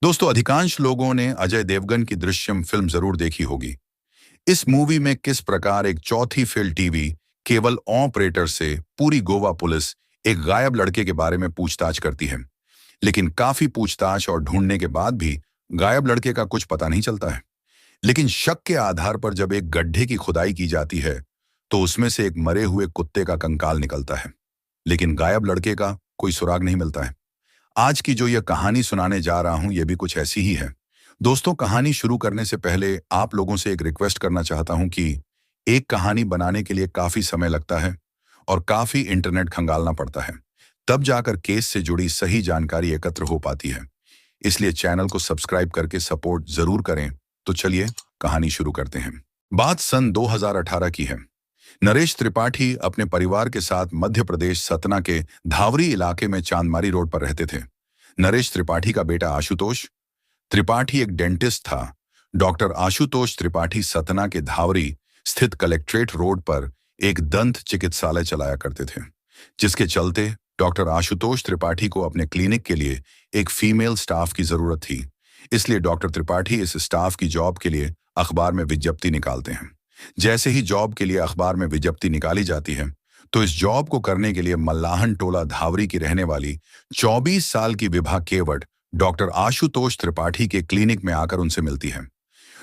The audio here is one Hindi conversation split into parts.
दोस्तों, अधिकांश लोगों ने अजय देवगन की दृश्यम फिल्म जरूर देखी होगी। इस मूवी में किस प्रकार एक चौथी फील्ड टीवी केबल ऑपरेटर से पूरी गोवा पुलिस एक गायब लड़के के बारे में पूछताछ करती है। लेकिन काफी पूछताछ और ढूंढने के बाद भी गायब लड़के का कुछ पता नहीं चलता है। लेकिन शक के आधार पर जब एक गड्ढे की खुदाई की जाती है तो उसमें से एक मरे हुए कुत्ते का कंकाल निकलता है। लेकिन गायब लड़के का कोई सुराग नहीं मिलता है। आज की जो यह कहानी सुनाने जा रहा हूं, यह भी कुछ ऐसी ही है। दोस्तों, कहानी शुरू करने से पहले आप लोगों से एक रिक्वेस्ट करना चाहता हूं कि एक कहानी बनाने के लिए काफी समय लगता है और काफी इंटरनेट खंगालना पड़ता है। तब जाकर केस से जुड़ी सही जानकारी एकत्र हो पाती है। इसलिए चैनल को सब्सक्राइब करके सपोर्ट जरूर करें। तो चलिए कहानी शुरू करते हैं। बात सन 2018 की है। नरेश त्रिपाठी अपने परिवार के साथ मध्य प्रदेश सतना के धावरी इलाके में चांदमारी रोड पर रहते थे। नरेश त्रिपाठी का बेटा आशुतोष त्रिपाठी एक डेंटिस्ट था। डॉक्टर आशुतोष त्रिपाठी सतना के धावरी स्थित कलेक्ट्रेट रोड पर एक दंत चिकित्सालय चलाया करते थे, जिसके चलते डॉक्टर आशुतोष त्रिपाठी को अपने क्लिनिक के लिए एक फीमेल स्टाफ की जरूरत थी। इसलिए डॉक्टर त्रिपाठी इस स्टाफ की जॉब के लिए अखबार में विज्ञप्ति निकालते हैं। जैसे ही जॉब के लिए अखबार में विज्ञप्ति निकाली जाती है तो इस जॉब को करने के लिए मल्लाहन टोला धावरी की रहने वाली 24 साल की विभा केवट डॉक्टर आशुतोष त्रिपाठी के क्लिनिक में आकर उनसे मिलती है।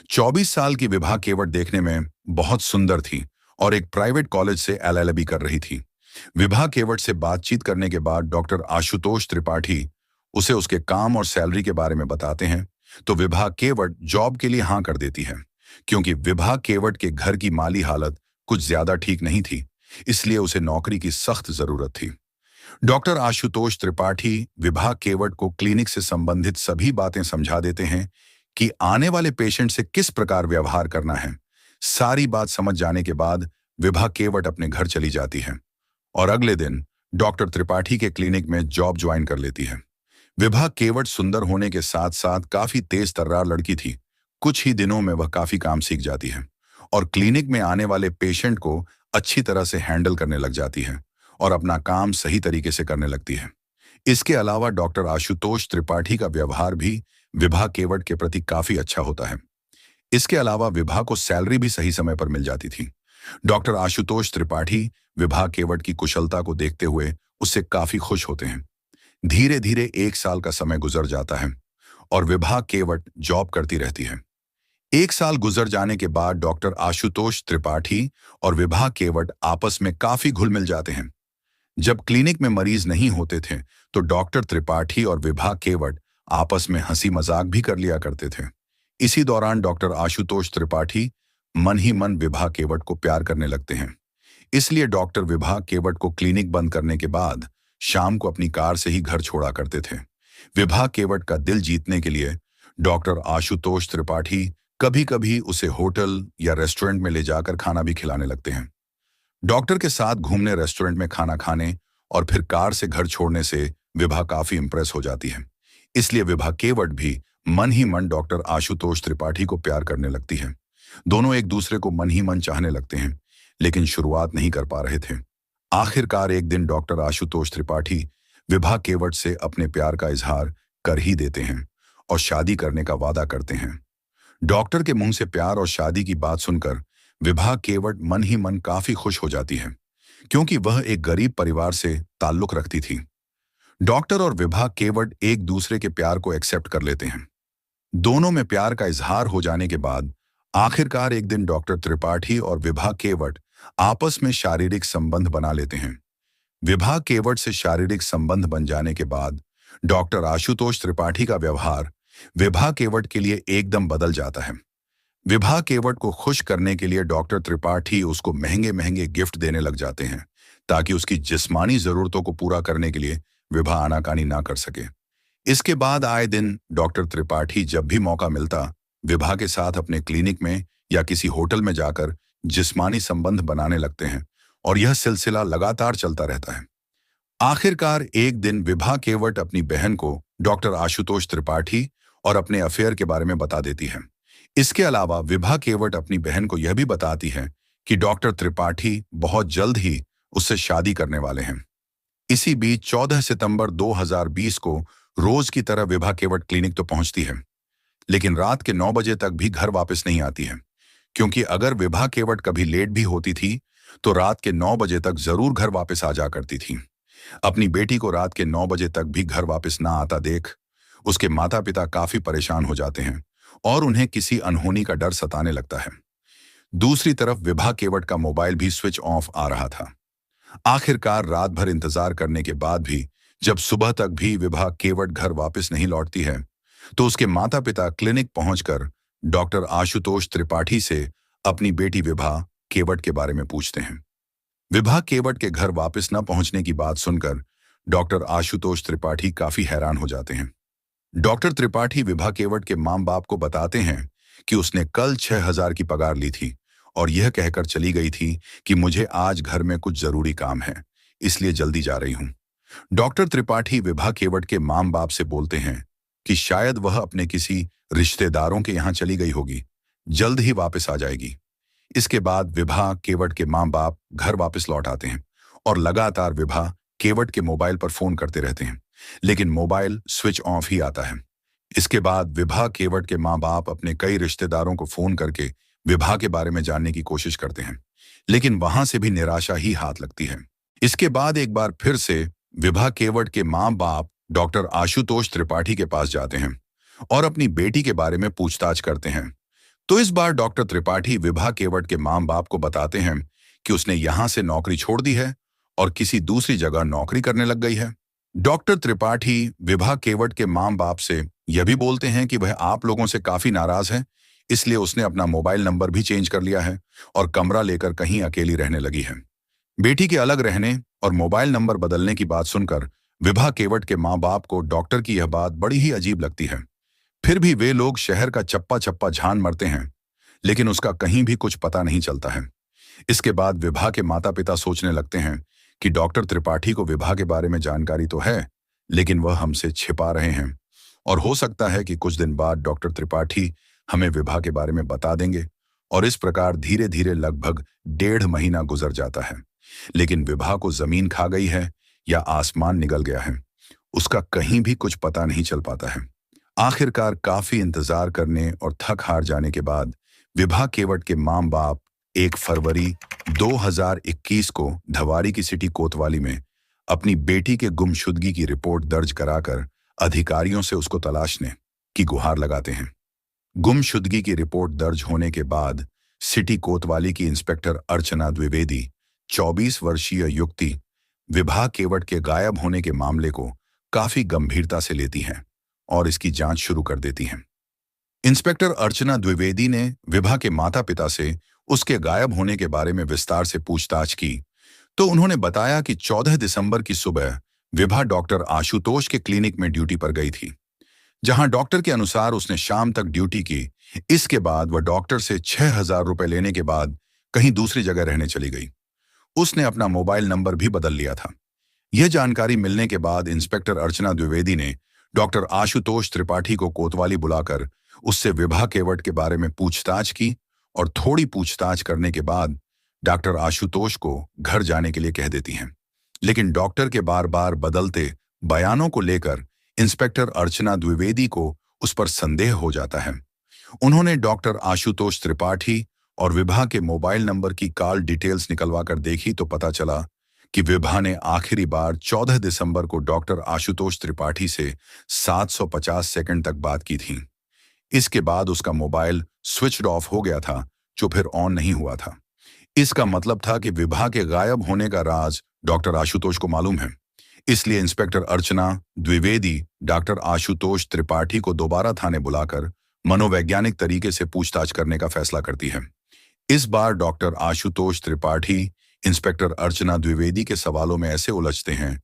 24 साल की विभा केवट देखने में बहुत सुंदर थी और एक प्राइवेट कॉलेज से एलएलबी कर रही थी। विभा केवट से बातचीत करने के बाद डॉक्टर आशुतोष त्रिपाठी उसे उसके काम और सैलरी के बारे में बताते हैं तो विभा केवट जॉब के लिए हाँ कर देती है। क्योंकि विभा केवट के घर की माली हालत कुछ ज्यादा ठीक नहीं थी, इसलिए उसे नौकरी की सख्त जरूरत थी। डॉक्टर आशुतोष त्रिपाठी विभा केवट को क्लिनिक से संबंधित सभी बातें समझा देते हैं कि आने वाले पेशेंट से किस प्रकार व्यवहार करना है। सारी बात समझ जाने के बाद विभा केवट अपने घर चली जाती है और अगले दिन डॉक्टर त्रिपाठी के क्लिनिक में जॉब ज्वाइन कर लेती है। विभा केवट सुंदर होने के साथ साथ काफी तेज तर्रार लड़की थी। कुछ ही दिनों में वह काफी काम सीख जाती है और क्लिनिक में आने वाले पेशेंट को अच्छी तरह से हैंडल करने लग जाती है और अपना काम सही तरीके से करने लगती है। इसके अलावा डॉक्टर आशुतोष त्रिपाठी का व्यवहार भी विभा केवट के प्रति काफी अच्छा होता है। इसके अलावा विभा को सैलरी भी सही समय पर मिल जाती थी। डॉक्टर आशुतोष त्रिपाठी विभा केवट की कुशलता को देखते हुए उससे काफी खुश होते हैं। धीरे धीरे 1 साल का समय गुजर जाता है और विभा केवट जॉब करती रहती है। 1 साल गुजर जाने के बाद डॉक्टर आशुतोष त्रिपाठी और विभा केवट आपस में काफी घुल मिल जाते हैं। जब क्लिनिक में मरीज नहीं होते थे तो डॉक्टर त्रिपाठी और विभा केवट आपस में हंसी मजाक भी कर लिया करते थे। इसी दौरान डॉक्टर आशुतोष त्रिपाठी मन ही मन विभा केवट को प्यार करने लगते हैं। इसलिए डॉक्टर विभा केवट को क्लिनिक बंद करने के बाद शाम को अपनी कार से ही घर छोड़ा करते थे। विभा केवट का दिल जीतने के लिए डॉक्टर आशुतोष त्रिपाठी कभी कभी उसे होटल या रेस्टोरेंट में ले जाकर खाना भी खिलाने लगते हैं। डॉक्टर के साथ घूमने, रेस्टोरेंट में खाना खाने और फिर कार से घर छोड़ने से विभा काफी इंप्रेस हो जाती है। इसलिए विभा केवट भी मन ही मन डॉक्टर आशुतोष त्रिपाठी को प्यार करने लगती है। दोनों एक दूसरे को मन ही मन चाहने लगते हैं, लेकिन शुरुआत नहीं कर पा रहे थे। आखिरकार एक दिन डॉक्टर आशुतोष त्रिपाठी विभा केवट से अपने प्यार का इजहार कर ही देते हैं और शादी करने का वादा करते हैं। डॉक्टर के मुंह से प्यार और शादी की बात सुनकर विभा केवट मन ही मन काफी खुश हो जाती है, क्योंकि वह एक गरीब परिवार से ताल्लुक रखती थी। डॉक्टर और विभा केवट एक दूसरे के प्यार को एक्सेप्ट कर लेते हैं। दोनों में प्यार का इजहार हो जाने के बाद आखिरकार एक दिन डॉक्टर त्रिपाठी और विभा केवट आपस में शारीरिक संबंध बना लेते हैं। विभा केवट से शारीरिक संबंध बन जाने के बाद डॉक्टर आशुतोष त्रिपाठी का व्यवहार विभा केवट के लिए एकदम बदल जाता है। विभा केवट को खुश करने के लिए डॉक्टर त्रिपाठी उसको महंगे महंगे गिफ्ट देने लग जाते हैं ताकि उसकी जिस्मानी जरूरतों को पूरा करने के लिए विभा आनाकानी ना कर सके। इसके बाद आए दिन डॉक्टर त्रिपाठी जब भी मौका मिलता विभा के साथ अपने क्लिनिक में या किसी होटल में जाकर जिस्मानी संबंध बनाने लगते हैं और यह सिलसिला लगातार चलता रहता है। आखिरकार एक दिन विभा केवट अपनी बहन को डॉक्टर आशुतोष त्रिपाठी और अपने अफेयर के बारे में बता देती है। इसके अलावा विभा केवट अपनी बहन को यह भी बताती है कि डॉक्टर त्रिपाठी बहुत जल्द ही उससे शादी करने वाले हैं। इसी बीच 14 सितंबर 2020 को रोज की तरह विभा केवट क्लिनिक तो पहुंचती है, लेकिन रात के 9 बजे तक भी घर वापस नहीं आती है, क्योंकि अगर विभा केवट कभी लेट भी होती थी तो रात के 9 बजे तक जरूर घर वापस आ जा करती थी। अपनी बेटी को रात के 9 बजे तक भी घर वापस ना आता देख उसके माता पिता काफी परेशान हो जाते हैं और उन्हें किसी अनहोनी का डर सताने लगता है। दूसरी तरफ विभा केवट का मोबाइल भी स्विच ऑफ आ रहा था। आखिरकार रात भर इंतजार करने के बाद भी जब सुबह तक भी विभा केवट घर वापस नहीं लौटती है तो उसके माता पिता क्लिनिक पहुंचकर डॉक्टर आशुतोष त्रिपाठी से अपनी बेटी विभा केवट के बारे में पूछते हैं। विभा केवट के घर वापस न पहुंचने की बात सुनकर डॉक्टर आशुतोष त्रिपाठी काफी हैरान हो जाते हैं। डॉक्टर त्रिपाठी विभा केवट के मां बाप को बताते हैं कि उसने कल 6,000 की पगार ली थी और यह कहकर चली गई थी कि मुझे आज घर में कुछ जरूरी काम है, इसलिए जल्दी जा रही हूं। डॉक्टर त्रिपाठी विभा केवट के मां बाप से बोलते हैं कि शायद वह अपने किसी रिश्तेदारों के यहां चली गई होगी, जल्द ही वापस आ जाएगी। इसके बाद विभा केवट के मां बाप घर वापस लौट आते हैं और लगातार विभा केवट के मोबाइल पर फोन करते रहते हैं, लेकिन मोबाइल स्विच ऑफ ही आता है। इसके बाद विभा केवट के मां बाप अपने कई रिश्तेदारों को फोन करके विभा के बारे में जानने की कोशिश करते हैं, लेकिन वहां से भी निराशा ही हाथ लगती है। इसके बाद एक बार फिर से विभा केवट के मां बाप डॉक्टर आशुतोष त्रिपाठी के पास जाते हैं और अपनी बेटी के बारे में पूछताछ करते हैं। तो इस बार डॉक्टर त्रिपाठी विभा केवट के मां बाप को बताते हैं कि उसने यहां से नौकरी छोड़ दी है और किसी दूसरी जगह नौकरी करने लग गई है। डॉक्टर त्रिपाठी विभा केवट के मां बाप से यह भी बोलते हैं कि वह आप लोगों से काफी नाराज है, इसलिए उसने अपना मोबाइल नंबर भी चेंज कर लिया है और कमरा लेकर कहीं अकेली रहने लगी है। बेटी के अलग रहने और मोबाइल नंबर बदलने की बात सुनकर विभा केवट के मां बाप को डॉक्टर की यह बात बड़ी ही अजीब लगती है। फिर भी वे लोग शहर का चप्पा चप्पा झान मरते हैं, लेकिन उसका कहीं भी कुछ पता नहीं चलता है। इसके बाद विभा के माता पिता सोचने लगते हैं कि डॉक्टर त्रिपाठी को विभा के बारे में जानकारी तो है, लेकिन वह हमसे छिपा रहे हैं और हो सकता है कि कुछ दिन बाद डॉक्टर त्रिपाठी हमें विभा के बारे में बता देंगे। और इस प्रकार धीरे धीरे लगभग 1.5 महीना गुजर जाता है, लेकिन विभा को जमीन खा गई है या आसमान निगल गया है, उसका कहीं भी कुछ पता नहीं चल पाता है। आखिरकार काफी इंतजार करने और थक हार जाने के बाद विभा केवट के मां बाप 1 फरवरी 2021 को धवारी की सिटी कोतवाली में अपनी बेटी के गुमशुदगी की रिपोर्ट दर्ज कराकर अधिकारियों से उसको तलाशने की गुहार लगाते हैं। गुमशुदगी की रिपोर्ट दर्ज होने के बाद सिटी कोतवाली की इंस्पेक्टर अर्चना द्विवेदी 24 वर्षीय युवती विभा केवट के गायब होने के मामले को काफी गंभीरता से लेती हैं और इसकी जांच शुरू कर देती हैं। इंस्पेक्टर अर्चना द्विवेदी ने विभा के माता पिता से उसके गायब होने के बारे में विस्तार से पूछताछ की, तो उन्होंने बताया कि 14 दिसंबर की सुबह विभा डॉक्टर आशुतोष के क्लिनिक में ड्यूटी पर गई थी, जहां डॉक्टर के अनुसार उसने शाम तक ड्यूटी की। इसके बाद वह डॉक्टर से 6,000 रुपए लेने के बाद कहीं दूसरी जगह रहने चली गई। उसने अपना मोबाइल नंबर भी बदल लिया था। यह जानकारी मिलने के बाद इंस्पेक्टर अर्चना द्विवेदी ने डॉक्टर आशुतोष त्रिपाठी को कोतवाली बुलाकर उससे विभा केवट के बारे में पूछताछ की और थोड़ी पूछताछ करने के बाद डॉक्टर आशुतोष को घर जाने के लिए कह देती हैं। लेकिन डॉक्टर के बार बार बदलते बयानों को लेकर इंस्पेक्टर अर्चना द्विवेदी को उस पर संदेह हो जाता है। उन्होंने डॉक्टर आशुतोष त्रिपाठी और विभा के मोबाइल नंबर की कॉल डिटेल्स निकलवाकर देखी तो पता चला कि विभा ने आखिरी बार 14 दिसंबर को डॉक्टर आशुतोष त्रिपाठी से 750 सेकंड तक बात की थी। इसके बाद उसका मोबाइल स्विच ऑफ हो गया था, जो फिर ऑन नहीं हुआ था। इसका मतलब था कि विभा के गायब होने का राज डॉक्टर आशुतोष को मालूम है। इसलिए इंस्पेक्टर अर्चना द्विवेदी डॉक्टर आशुतोष त्रिपाठी को दोबारा थाने बुलाकर मनोवैज्ञानिक तरीके से पूछताछ करने का फैसला करती है। इस बार डॉक्टर आशुतोष त्रिपाठी इंस्पेक्टर अर्चना द्विवेदी के सवालों में ऐसे उलझते हैं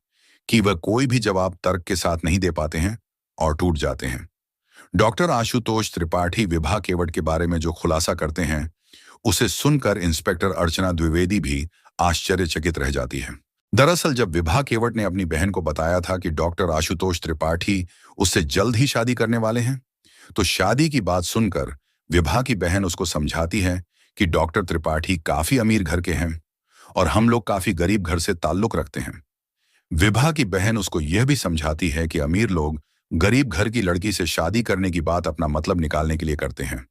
कि वह कोई भी जवाब तर्क के साथ नहीं दे पाते हैं और टूट जाते हैं। डॉक्टर आशुतोष त्रिपाठी विभा केवट के बारे में जो खुलासा करते हैं, उसे सुनकर इंस्पेक्टर अर्चना द्विवेदी भी आश्चर्यचकित रह जाती है। दरअसल जब विभा केवट ने अपनी बहन को बताया था कि डॉक्टर आशुतोष त्रिपाठी उससे जल्द ही शादी करने वाले हैं, तो शादी की बात सुनकर विभा की बहन उसको समझाती है कि डॉक्टर त्रिपाठी काफी अमीर घर के हैं और हम लोग काफी गरीब घर से ताल्लुक रखते हैं। विभा की बहन उसको यह भी समझाती है कि अमीर लोग गरीब घर की लड़की से शादी करने की बात अपना मतलब निकालने के लिए करते हैं।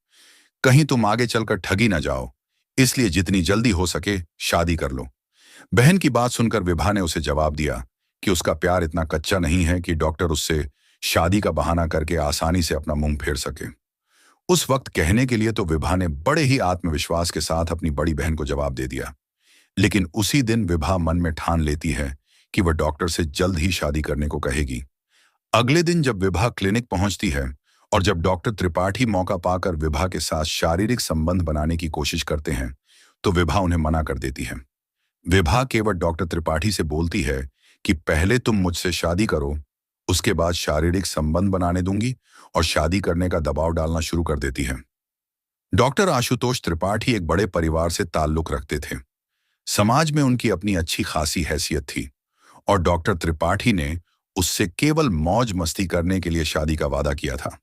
कहीं तुम आगे चलकर ठगी ना जाओ, इसलिए जितनी जल्दी हो सके शादी कर लो। बहन की बात सुनकर विभा ने उसे जवाब दिया कि उसका प्यार इतना कच्चा नहीं है कि डॉक्टर उससे शादी का बहाना करके आसानी से अपना मुंह फेर सके। उस वक्त कहने के लिए तो विभा ने बड़े ही आत्मविश्वास के साथ अपनी बड़ी बहन को जवाब दे दिया, लेकिन उसी दिन विभा मन में ठान लेती है कि वह डॉक्टर से जल्द ही शादी करने को कहेगी। अगले दिन जब विभा क्लिनिक पहुंचती है और जब डॉक्टर त्रिपाठी मौका पाकर विभा के साथ शारीरिक संबंध बनाने की कोशिश करते हैं, तो विभा उन्हें मना कर देती है। विभा केवल डॉक्टर त्रिपाठी से बोलती है कि पहले तुम मुझसे शादी करो, उसके बाद शारीरिक संबंध बनाने दूंगी, और शादी करने का दबाव डालना शुरू कर देती है। डॉक्टर आशुतोष त्रिपाठी एक बड़े परिवार से ताल्लुक रखते थे। समाज में उनकी अपनी अच्छी खासी हैसियत थी और डॉक्टर त्रिपाठी ने उससे केवल मौज मस्ती करने के लिए शादी का वादा किया था।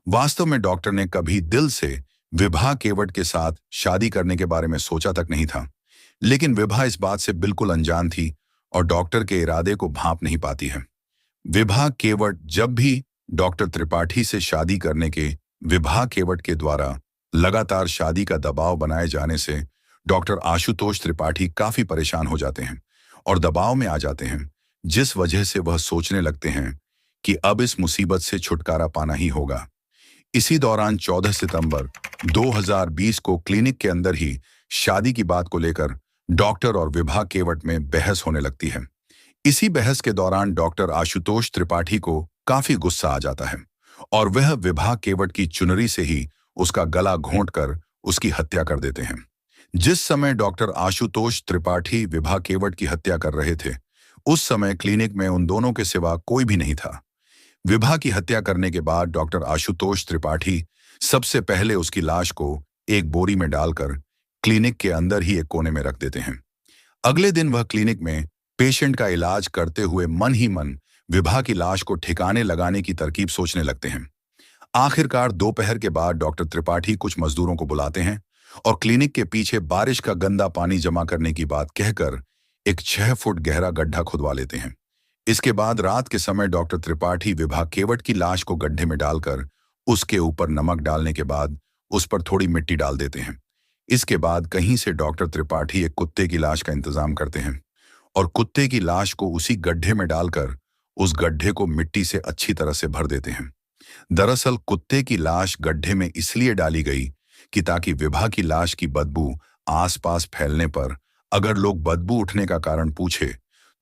वास्तव में डॉक्टर ने कभी दिल से विभा केवट के साथ शादी करने के बारे में सोचा तक नहीं था, लेकिन विभा इस बात से बिल्कुल अनजान थी और डॉक्टर के इरादे को भांप नहीं पाती है। विभा केवट जब भी डॉक्टर त्रिपाठी से शादी करने के विभा केवट के द्वारा लगातार शादी का दबाव बनाए जाने से डॉक्टर आशुतोष त्रिपाठी काफी परेशान हो जाते हैं और दबाव में आ जाते हैं, जिस वजह से वह सोचने लगते हैं कि अब इस मुसीबत से छुटकारा पाना ही होगा। इसी दौरान 14 सितंबर 2020 को क्लिनिक के अंदर ही शादी की बात को लेकर डॉक्टर और विभा केवट में बहस होने लगती है। इसी बहस के दौरान डॉक्टर आशुतोष त्रिपाठी को काफी गुस्सा आ जाता है और वह विभा केवट की चुनरी से ही उसका गला घोंटकर उसकी हत्या कर देते हैं। जिस समय डॉक्टर आशुतोष त्रिपाठी विभा केवट की हत्या कर रहे थे, उस समय क्लिनिक में उन दोनों के सिवा कोई भी नहीं था। विभा की हत्या करने के बाद डॉक्टर आशुतोष त्रिपाठी सबसे पहले उसकी लाश को एक बोरी में डालकर क्लिनिक के अंदर ही एक कोने में रख देते हैं। अगले दिन वह क्लिनिक में पेशेंट का इलाज करते हुए मन ही मन विभा की लाश को ठिकाने लगाने की तरकीब सोचने लगते हैं। आखिरकार दोपहर के बाद डॉक्टर त्रिपाठी कुछ मजदूरों को बुलाते हैं और क्लिनिक के पीछे बारिश का गंदा पानी जमा करने की बात कहकर एक 6 फुट गहरा गड्ढा खुदवा लेते हैं। इसके बाद रात के समय डॉक्टर त्रिपाठी विभा केवट की लाश को गड्ढे में डालकर उसके ऊपर नमक डालने के बाद उस पर थोड़ी मिट्टी डाल देते हैं। इसके बाद कहीं से डॉक्टर त्रिपाठी एक कुत्ते की लाश का इंतजाम करते हैं और कुत्ते की लाश को उसी गड्ढे में डालकर उस गड्ढे को मिट्टी से अच्छी तरह से भर देते हैं। दरअसल कुत्ते की लाश गड्ढे में इसलिए डाली गई कि ताकि विभा की लाश की बदबू आसपास फैलने पर अगर लोग बदबू उठने का कारण पूछे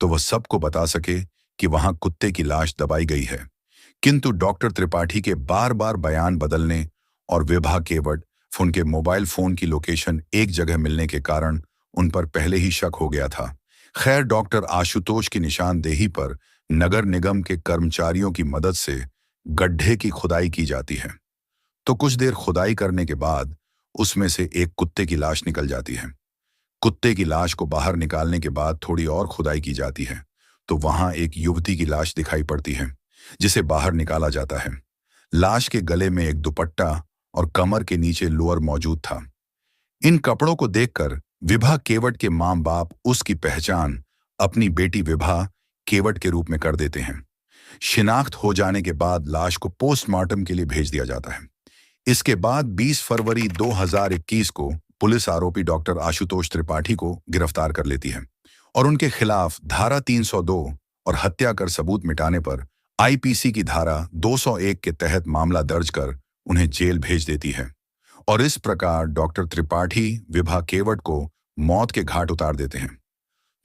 तो वह सबको बता सके कि वहां कुत्ते की लाश दबाई गई है। किंतु डॉक्टर त्रिपाठी के बार बार बयान बदलने और विभा केवट उनके मोबाइल फोन की लोकेशन एक जगह मिलने के कारण उन पर पहले ही शक हो गया था। खैर, डॉक्टर आशुतोष की निशानदेही पर नगर निगम के कर्मचारियों की मदद से गड्ढे की खुदाई की जाती है। तो कुछ देर खुदाई करने के बाद उसमें से एक कुत्ते की लाश निकल जाती है। कुत्ते की लाश को बाहर निकालने के बाद थोड़ी और खुदाई की जाती है तो वहां एक युवती की लाश दिखाई पड़ती है, जिसे बाहर निकाला जाता है। लाश के गले में एक दुपट्टा और कमर के नीचे लोअर मौजूद था। इन कपड़ों को देखकर विभा केवट के मां बाप उसकी पहचान अपनी बेटी विभा केवट के रूप में कर देते हैं। शिनाख्त हो जाने के बाद लाश को पोस्टमार्टम के लिए भेज दिया जाता है। इसके बाद 20 फरवरी 2021 को पुलिस आरोपी डॉक्टर आशुतोष त्रिपाठी को गिरफ्तार कर लेती है और उनके खिलाफ धारा 302 और हत्या कर सबूत मिटाने पर आईपीसी की धारा 201 के तहत मामला दर्ज कर उन्हें जेल भेज देती है। और इस प्रकार डॉक्टर त्रिपाठी विभा केवट को मौत के घाट उतार देते हैं।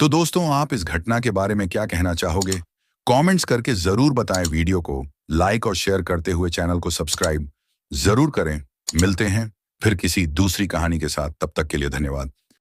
तो दोस्तों, आप इस घटना के बारे में क्या कहना चाहोगे? कमेंट्स करके जरूर बताएं। वीडियो को लाइक और शेयर करते हुए चैनल को सब्सक्राइब जरूर करें। मिलते हैं फिर किसी दूसरी कहानी के साथ। तब तक के लिए धन्यवाद।